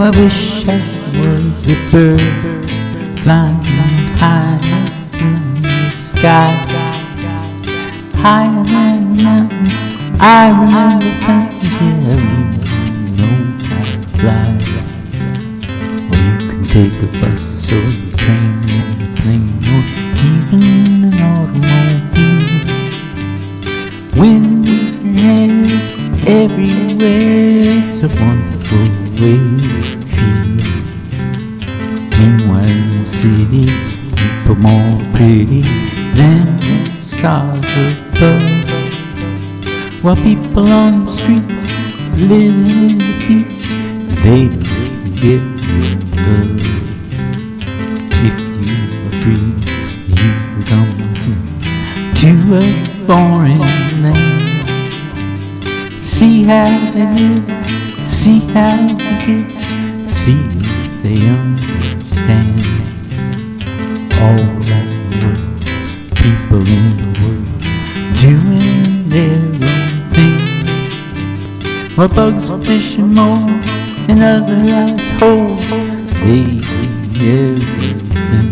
I wish I was a bird flying high in the sky, higher than a mountain. I remember fountains, yeah, I really know how to fly. Well, you can take a bus or a train or a plane or even an automobile. When you're headed everywhere, it's a wonderful way to feel. Meanwhile in the city, people more pretty than the stars above, while people on the streets living in defeat, they don't get love. If you are free, you can come to a foreign land. See how they live, see how they give, see if they understand. All that world, people in the world doing their own thing. While bugs fishing more and other assholes, they do everything.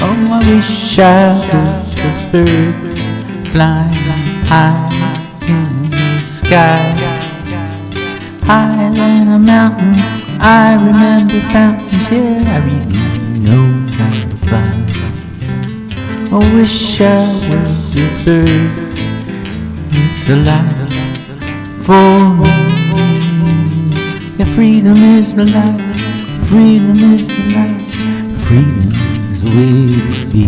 Oh, I wish I was a bird flying high in the sky, higher than a mountain. I remember fountains, yeah, I really know how to fly. I wish I was a bird, it's the life for me. Yeah, freedom is the life, freedom is the life, freedom is the way to be.